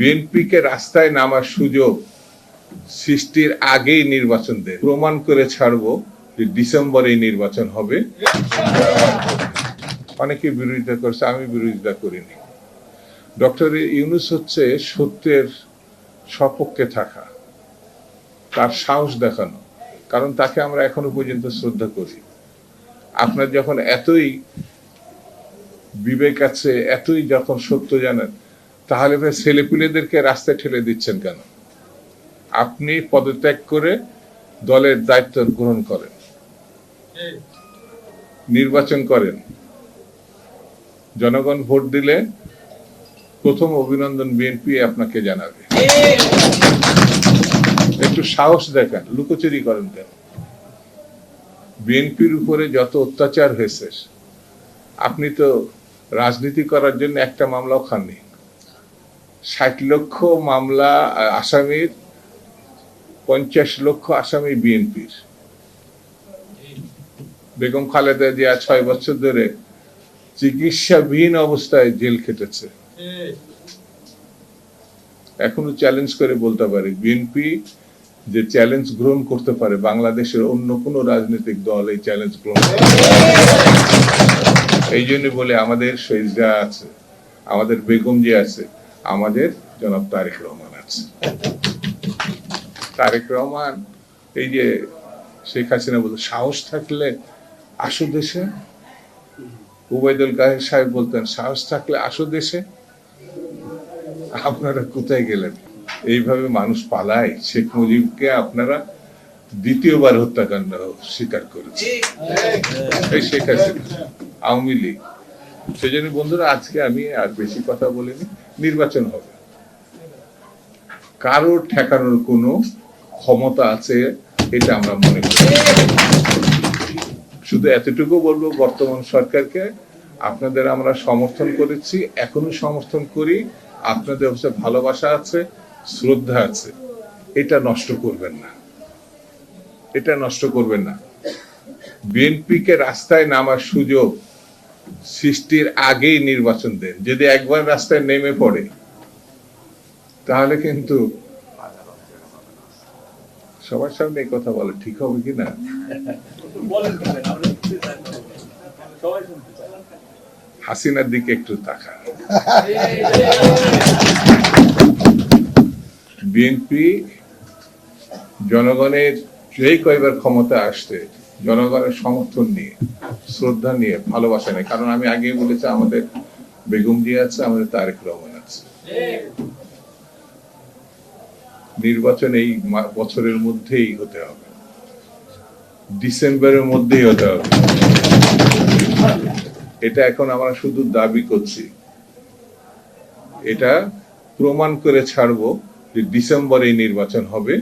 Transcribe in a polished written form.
বিএনপিকে রাস্তায় নামার সুযোগ সৃষ্টির আগেই নির্বাচন দেন, প্রমাণ করে ছাড়বো যে ডিসেম্বরে নির্বাচন হবে। অনেকে বিরোধিতা করছে, আমি বিরোধিতা করিনি। ডক্টর ইউনূস হচ্ছে সত্যের সপক্ষে থাকা, তার সাহস দেখানো, কারণ তাকে আমরা এখনো পর্যন্ত শ্রদ্ধা করি। আপনার যখন এতই বিবেক আছে, এতই যখন সত্য জানেন, তাহলে ভাই ছেলেপুলেদেরকে রাস্তায় ঠেলে দিচ্ছেন কেন? আপনি পদত্যাগ করে দলের দায়িত্ব গ্রহণ করেন, নির্বাচন করেন, জনগণ ভোট দিলে প্রথম অভিনন্দন বিএনপি আপনাকে জানাবে। একটু সাহস দেখান, লুকোচুরি করেন কেন? বিএনপির উপরে যত অত্যাচার হয়েছে, আপনি তো রাজনীতি করার জন্য একটা মামলাও খাননি। 60 লক্ষ মামলা আসামির 50 লক্ষ আসামি বিএনপির। বেগম খালেদা জিয়া 6 বছর ধরে চিকিৎসাবিহীন অবস্থায় জেল খেটেছে। এখনো চ্যালেঞ্জ করে বলতে পারে, বিএনপি যে চ্যালেঞ্জ গ্রহণ করতে পারে, বাংলাদেশের অন্য কোন রাজনৈতিক দল এই চ্যালেঞ্জ গ্রহণ করতে পারে। এই জন্য বলে আমাদের শহীদ জিয়া আছে, আমাদের বেগম জিয়া আছে, আমাদের জনাব তারেক রহমান আছে। তারেক রহমান, এই যে শেখ হাসিনা বলতো সাহস থাকলে আসো দেশে, ওবায়দুল কাদের সাহেব বলতেন সাহস থাকলে আসো দেশে। আপনারা কোথায় গেলেন? এইভাবে মানুষ পালায়। শেখ মুজিবকে আপনারা দ্বিতীয়বার হত্যাকাণ্ড স্বীকার করেছে এই শেখ হাসিনা, আওয়ামী লীগ। সেজন্য বন্ধুরা, আজকে আমি আর বেশি কথা বলিনি। নির্বাচন হবে, কারোর ঠেকানোর কোনো ক্ষমতা আছে এটা আমরা মনে করি। শুধু এতটুকু বলবো, বর্তমান সরকারকে আপনাদের আমরা সমর্থন করেছি, এখনো সমর্থন করি। আপনাদের অবশ্যই ভালোবাসা আছে, শ্রদ্ধা আছে, এটা নষ্ট করবেন না, এটা নষ্ট করবেন না। বিএনপিকে রাস্তায় নামার সুযোগ সৃষ্টির আগেই নির্বাচন দেন। যদি একবার রাস্তায় নেমে পড়ে তাহলে কিন্তু সবার সামনে এই কথা বলে ঠিক হবে কিনা? হাসিনার দিকে একটু তাকান। বিএনপি জনগণের যেই কয়বার ক্ষমতা আসছে, জনগণের সমর্থন নিয়ে, শ্রদ্ধা নিয়ে, ভালোবাসা নেই। কারণ আমি আগেই বলেছি, আমাদের বেগম জিয়া আছে, আমাদের তারেক রহমান আছে। নির্বাচন এই বছরের মধ্যেই হতে হবে, ডিসেম্বরের মধ্যেই হতে হবে। এটা এখন আমরা শুধু দাবি করছি, এটা প্রমাণ করে ছাড়বো যে ডিসেম্বরে নির্বাচন হবে।